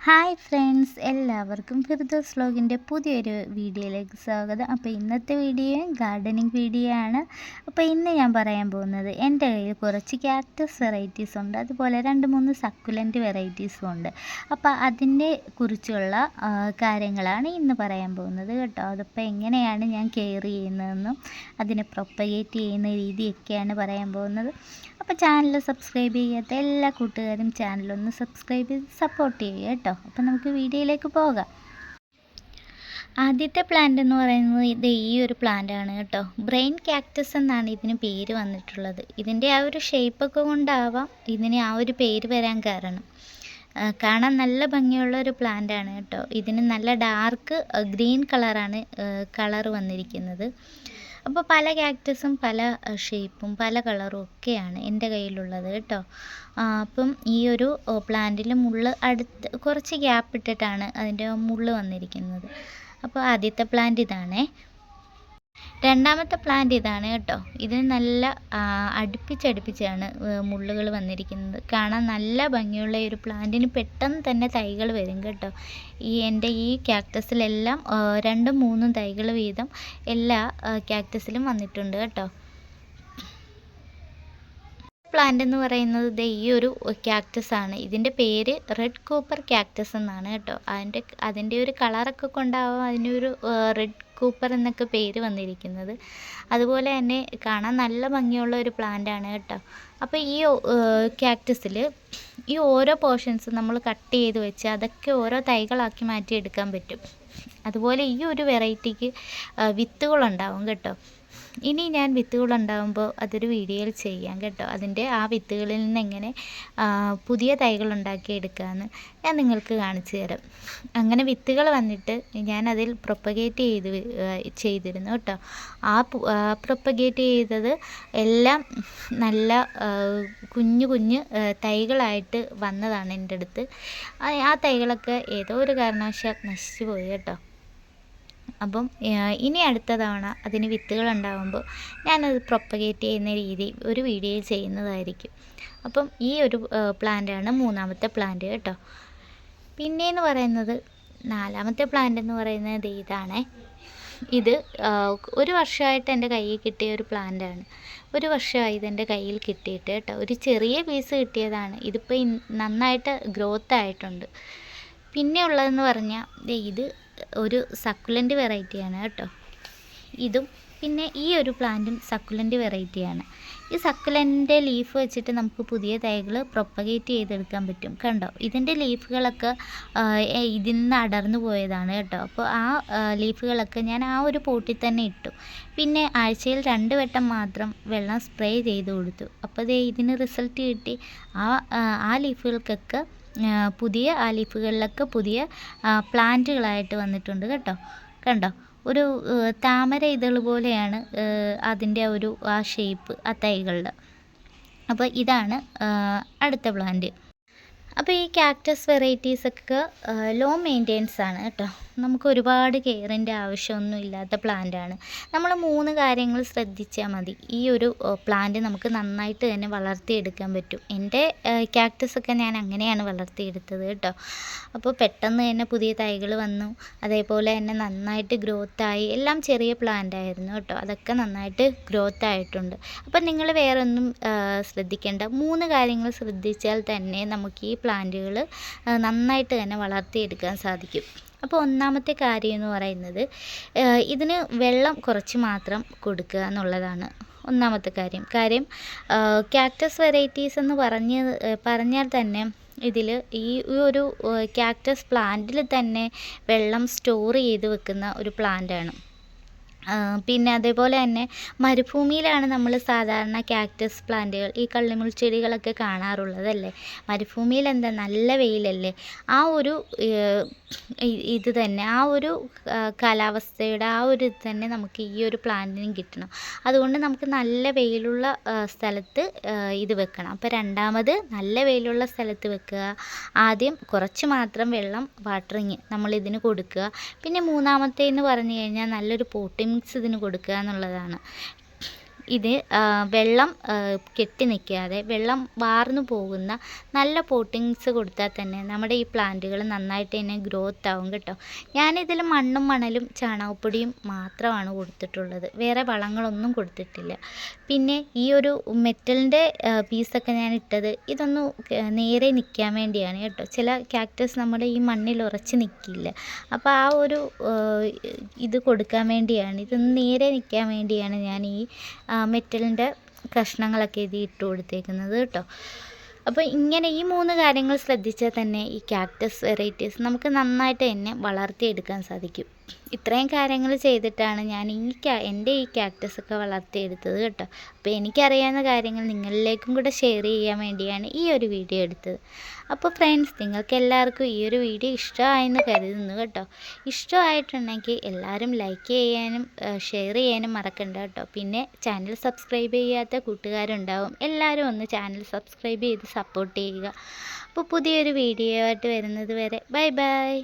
Hi friends, എല്ലാവർക്കും ഫിർദൗസ് വ്ലോഗിൻ്റെ പുതിയൊരു വീഡിയോയിലേക്ക് സ്വാഗതം. അപ്പോൾ ഇന്നത്തെ വീഡിയോയും ഗാർഡനിങ് വീഡിയോ ആണ്. അപ്പോൾ ഇന്ന് ഞാൻ പറയാൻ പോകുന്നത് എൻ്റെ കയ്യിൽ കുറച്ച് ക്യാക്ടസ് വെറൈറ്റീസ് ഉണ്ട്, അതുപോലെ 2-3 സക്കുലൻറ്റ് വെറൈറ്റീസും ഉണ്ട്. അപ്പോൾ അതിനെ കുറിച്ചുള്ള കാര്യങ്ങളാണ് ഇന്ന് പറയാൻ പോകുന്നത് കേട്ടോ. അതിപ്പോൾ എങ്ങനെയാണ് ഞാൻ കെയർ ചെയ്യുന്നതെന്നും അതിനെ പ്രൊപ്പഗേറ്റ് ചെയ്യുന്ന രീതിയൊക്കെയാണ് പറയാൻ പോകുന്നത്. അപ്പോൾ ചാനൽ സബ്സ്ക്രൈബ് ചെയ്യാത്ത എല്ലാ കൂട്ടുകാരും ചാനലൊന്ന് സബ്സ്ക്രൈബ് ചെയ്ത് സപ്പോർട്ട് ചെയ്യുക കേട്ടോ. അപ്പോൾ നമുക്ക് വീഡിയോയിലേക്ക് പോകാം. ആദ്യത്തെ പ്ലാന്റ് എന്ന് പറയുന്നത് ഇത് ഈ ഒരു പ്ലാന്റാണ് കേട്ടോ. ബ്രെയിൻ ക്യാക്ടസ് എന്നാണ് ഇതിന് പേര് വന്നിട്ടുള്ളത്. ഇതിൻ്റെ ആ ഒരു ഷേപ്പൊക്കെ കൊണ്ടാവാം ഇതിന് ആ ഒരു പേര് വരാൻ കാരണം. കാണാൻ നല്ല ഭംഗിയുള്ള ഒരു പ്ലാന്റാണ് കേട്ടോ. ഇതിന് നല്ല ഡാർക്ക് ഗ്രീൻ കളറാണ് കളർ വന്നിരിക്കുന്നത്. അപ്പോൾ പല ക്യാക്ടസും പല ഷേപ്പും പല കളറും ഒക്കെയാണ് എൻ്റെ കയ്യിലുള്ളത് കേട്ടോ. അപ്പം ഈ ഒരു പ്ലാന്റിൽ മുള്ള് അടുത്ത് കുറച്ച് ഗ്യാപ്പ് ഇട്ടിട്ടാണ് അതിൻ്റെ മുള്ള് വന്നിരിക്കുന്നത്. അപ്പോൾ ആദ്യത്തെ പ്ലാന്റ് ഇതാണേ. രണ്ടാമത്തെ പ്ലാന്റ് ഇതാണ് കേട്ടോ. ഇതിന് നല്ല അടുപ്പിച്ചടുപ്പിച്ചാണ് മുള്ളുകൾ വന്നിരിക്കുന്നത്. കാണാൻ നല്ല ഭംഗിയുള്ള ഈ ഒരു പ്ലാന്റിന് പെട്ടെന്ന് തന്നെ തൈകൾ വരും കേട്ടോ. എൻ്റെ ഈ ക്യാക്ടസിലെല്ലാം 2-3 തൈകൾ വീതം എല്ലാ ക്യാക്ടസിലും വന്നിട്ടുണ്ട് കേട്ടോ. പ്ലാന്റ് എന്ന് പറയുന്നത് ഈ ഒരു ക്യാക്ടസ് ആണ്. ഇതിൻ്റെ പേര് റെഡ് കൂപ്പർ ക്യാക്ടസ് എന്നാണ് കേട്ടോ. അതിൻ്റെ ഒരു കളറൊക്കെ കൊണ്ടാവാം അതിനൊരു റെഡ് കൂപ്പർ എന്നൊക്കെ പേര് വന്നിരിക്കുന്നത്. അതുപോലെ തന്നെ കാണാൻ നല്ല ഭംഗിയുള്ള ഒരു പ്ലാന്റ് ആണ് കേട്ടോ. അപ്പോൾ ഈ ക്യാക്ടസിൽ ഈ ഓരോ പോർഷൻസ് നമ്മൾ കട്ട് ചെയ്ത് വെച്ച് അതൊക്കെ ഓരോ തൈകളാക്കി മാറ്റിയെടുക്കാൻ പറ്റും. അതുപോലെ ഈ ഒരു വെറൈറ്റിക്ക് വിത്തുകളുണ്ടാവും കേട്ടോ. ഇനി ഞാൻ വിത്തുകളുണ്ടാകുമ്പോൾ അതൊരു വീഡിയോയിൽ ചെയ്യാം കേട്ടോ. അതിൻ്റെ ആ വിത്തുകളിൽ നിന്ന് എങ്ങനെ പുതിയ തൈകൾ ഉണ്ടാക്കിയെടുക്കാമെന്ന് ഞാൻ നിങ്ങൾക്ക് കാണിച്ചു തരാം. അങ്ങനെ വിത്തുകൾ വന്നിട്ട് ഞാനതിൽ പ്രൊപ്പഗേറ്റ് ചെയ്തിരുന്നു കേട്ടോ. ആ പ്രൊപ്പഗേറ്റ് ചെയ്തത് എല്ലാം നല്ല കുഞ്ഞു കുഞ്ഞ് തൈകളായിട്ട് വന്നതാണ് എൻ്റെ അടുത്ത്. ആ തൈകളൊക്കെ ഏതോ ഒരു കാരണവശാൽ നശിച്ചു പോയി കേട്ടോ. അപ്പം ഇനി അടുത്ത തവണ അതിന് വിത്തുകൾ ഉണ്ടാകുമ്പോൾ ഞാനത് പ്രൊപ്പഗേറ്റ് ചെയ്യുന്ന രീതി ഒരു വീഡിയോയിൽ ചെയ്യുന്നതായിരിക്കും. അപ്പം ഈ ഒരു പ്ലാന്റാണ് മൂന്നാമത്തെ പ്ലാന്റ് കേട്ടോ. പിന്നെയെന്ന് പറയുന്നത് നാലാമത്തെ പ്ലാന്റ് എന്ന് പറയുന്നത് ഇതാണേ. ഇത് ഒരു വർഷമായിട്ട് എൻ്റെ കയ്യിൽ കിട്ടിയ ഒരു പ്ലാന്റാണ്. ഒരു വർഷമായി ഇതെൻ്റെ കയ്യിൽ കിട്ടിയിട്ട് കേട്ടോ. ഒരു ചെറിയ പീസ് കിട്ടിയതാണ്. ഇതിപ്പോൾ നന്നായിട്ട് ഗ്രോത്ത് ആയിട്ടുണ്ട്. പിന്നെ ഉള്ളതെന്ന് പറഞ്ഞാൽ ഇത് ഒരു സക്കുലൻ്റ് വെറൈറ്റിയാണ് കേട്ടോ. ഇതും പിന്നെ ഈ ഒരു പ്ലാന്റും സക്കുലൻ്റ് വെറൈറ്റിയാണ്. ഈ സക്കുലൻ്റെ ലീഫ് വെച്ചിട്ട് നമുക്ക് പുതിയ തൈകൾ പ്രൊപ്പഗേറ്റ് ചെയ്തെടുക്കാൻ പറ്റും. കണ്ടോ, ഇതിൻ്റെ ലീഫുകളൊക്കെ ഇതിൽ നിന്ന് അടർന്നു പോയതാണ് കേട്ടോ. അപ്പോൾ ആ ലീഫുകളൊക്കെ ഞാൻ ആ ഒരു പോട്ടിൽ തന്നെ ഇട്ടു. പിന്നെ ആഴ്ചയിൽ 2 വട്ടം മാത്രം വെള്ളം സ്പ്രേ ചെയ്ത് കൊടുത്തു. അപ്പോൾ ഇതിന് റിസൾട്ട് കിട്ടി. ആ ലീഫുകൾക്കൊക്കെ ആ ലീഫുകളിലൊക്കെ പുതിയ പ്ലാന്റുകളായിട്ട് വന്നിട്ടുണ്ട് കേട്ടോ. കണ്ടോ, ഒരു താമര ഇതൾ പോലെയാണ് അതിൻ്റെ ആ ഷേപ്പ് ആ തൈകളുടെ. അപ്പോൾ ഇതാണ് അടുത്ത പ്ലാന്റ്. അപ്പോൾ ഈ ക്യാക്ടസ് വെറൈറ്റീസൊക്കെ ലോ മെയിൻ്റെനൻസ് ആണ് കേട്ടോ. നമുക്ക് ഒരുപാട് കെയറിൻ്റെ ആവശ്യമൊന്നും ഇല്ലാത്ത പ്ലാന്റാണ്. നമ്മൾ 3 കാര്യങ്ങൾ ശ്രദ്ധിച്ചാൽ മതി. ഈ ഒരു പ്ലാന്റ് നമുക്ക് നന്നായിട്ട് തന്നെ വളർത്തിയെടുക്കാൻ പറ്റും. എൻ്റെ ക്യാക്ടസൊക്കെ ഞാൻ അങ്ങനെയാണ് വളർത്തിയെടുത്തത് കേട്ടോ. അപ്പോൾ പെട്ടെന്ന് തന്നെ പുതിയ തൈകൾ വന്നു. അതേപോലെ തന്നെ നന്നായിട്ട് ഗ്രോത്തായി. എല്ലാം ചെറിയ പ്ലാന്റ് ആയിരുന്നു കേട്ടോ. അതൊക്കെ നന്നായിട്ട് ഗ്രോത്ത് ആയിട്ടുണ്ട്. അപ്പം നിങ്ങൾ വേറെ ഒന്നും ശ്രദ്ധിക്കേണ്ട. 3 കാര്യങ്ങൾ ശ്രദ്ധിച്ചാൽ തന്നെ നമുക്ക് ഈ പ്ലാന്റുകൾ നന്നായിട്ട് തന്നെ വളർത്തിയെടുക്കാൻ സാധിക്കും. അപ്പോൾ ഒന്നാമത്തെ കാര്യം എന്ന് പറയുന്നത് ഇതിന് വെള്ളം കുറച്ച് മാത്രം കൊടുക്കുക എന്നുള്ളതാണ് ഒന്നാമത്തെ കാര്യം. ക്യാക്ടസ് വെറൈറ്റീസ് എന്ന് പറഞ്ഞാൽ തന്നെ ഇതിൽ ഈ ഒരു ക്യാക്ടസ് പ്ലാന്റിൽ തന്നെ വെള്ളം സ്റ്റോർ ചെയ്ത് വെക്കുന്ന ഒരു പ്ലാന്റാണ്. പിന്നെ അതേപോലെ തന്നെ മരുഭൂമിയിലാണ് നമ്മൾ സാധാരണ ക്യാക്ടസ് പ്ലാന്റുകൾ ഈ കള്ളിമുൾ ചെടികളൊക്കെ കാണാറുള്ളതല്ലേ. മരുഭൂമിയിൽ എന്താ നല്ല വെയിലല്ലേ. ആ ഒരു ഇത് തന്നെ ആ ഒരു കാലാവസ്ഥയുടെ ആ ഒരു ഇത് തന്നെ നമുക്ക് ഈ ഒരു പ്ലാന്റിനും കിട്ടണം. അതുകൊണ്ട് നമുക്ക് നല്ല വെയിലുള്ള സ്ഥലത്ത് ഇത് വെക്കണം. അപ്പോൾ രണ്ടാമത് നല്ല വെയിലുള്ള സ്ഥലത്ത് വെക്കുക. ആദ്യം കുറച്ച് മാത്രം വെള്ളം വാട്ടറിങ് നമ്മളിതിന് കൊടുക്കുക. പിന്നെ മൂന്നാമത്തേന്ന് പറഞ്ഞു കഴിഞ്ഞാൽ നല്ലൊരു പോട്ടിംഗ് മിക്സ് ഇതിന് കൊടുക്കുക എന്നുള്ളതാണ്. ഇത് വെള്ളം കെട്ടി നിൽക്കാതെ വെള്ളം വാർന്നു പോകുന്ന നല്ല പോട്ടിങ്സ് കൊടുത്താൽ തന്നെ നമ്മുടെ ഈ പ്ലാന്റുകൾ നന്നായിട്ട് തന്നെ ഗ്രോത്ത് ആവും കേട്ടോ. ഞാനിതിൽ മണ്ണും മണലും ചാണകപ്പൊടിയും മാത്രമാണ് കൊടുത്തിട്ടുള്ളത്, വേറെ വളങ്ങളൊന്നും കൊടുത്തിട്ടില്ല. പിന്നെ ഈ ഒരു മെറ്റലിൻ്റെ പീസൊക്കെ ഞാൻ ഇട്ടത് ഇതൊന്ന് നേരെ നിൽക്കാൻ വേണ്ടിയാണ് കേട്ടോ. ചില കാക്ടസ് നമ്മുടെ ഈ മണ്ണിൽ ഉറച്ച് നിൽക്കില്ല, അപ്പോൾ ആ ഒരു ഇത് കൊടുക്കാൻ വേണ്ടിയാണ്, ഇതൊന്ന് നേരെ നിൽക്കാൻ വേണ്ടിയാണ് ഞാൻ ഈ മെറ്റലിൻ്റെ കഷ്ണങ്ങളൊക്കെ ഇത് ഇട്ട് കൊടുത്തേക്കുന്നത് കേട്ടോ. അപ്പോൾ ഇങ്ങനെ ഈ 3 കാര്യങ്ങൾ ശ്രദ്ധിച്ചാൽ തന്നെ ഈ കാക്ടസ് വെറൈറ്റീസ് നമുക്ക് നന്നായിട്ട് തന്നെ വളർത്തിയെടുക്കാൻ സാധിക്കും. ഇത്രയും കാര്യങ്ങൾ ചെയ്തിട്ടാണ് ഞാൻ എൻ്റെ ഈ കാക്ടസൊക്കെ വളർത്തിയെടുത്തത് കേട്ടോ. അപ്പോൾ എനിക്കറിയാവുന്ന കാര്യങ്ങൾ നിങ്ങളിലേക്കും കൂടെ ഷെയർ ചെയ്യാൻ വേണ്ടിയാണ് ഈ ഒരു വീഡിയോ എടുത്തത്. അപ്പോൾ ഫ്രണ്ട്സ്, നിങ്ങൾക്ക് എല്ലാവർക്കും ഈ ഒരു വീഡിയോ ഇഷ്ടമായെന്ന് കരുതുന്നു കേട്ടോ. ഇഷ്ടമായിട്ടുണ്ടെങ്കിൽ എല്ലാവരും ലൈക്ക് ചെയ്യാനും ഷെയർ ചെയ്യാനും മറക്കണ്ട കേട്ടോ. പിന്നെ ചാനൽ സബ്സ്ക്രൈബ് ചെയ്യാത്ത കൂട്ടുകാരുണ്ടാവും, എല്ലാവരും ഒന്ന് ചാനൽ സബ്സ്ക്രൈബ് ചെയ്ത് സപ്പോർട്ട് ചെയ്യുക. അപ്പോൾ പുതിയൊരു വീഡിയോ ആയിട്ട് വരുന്നത് വരെ ബൈ ബൈ.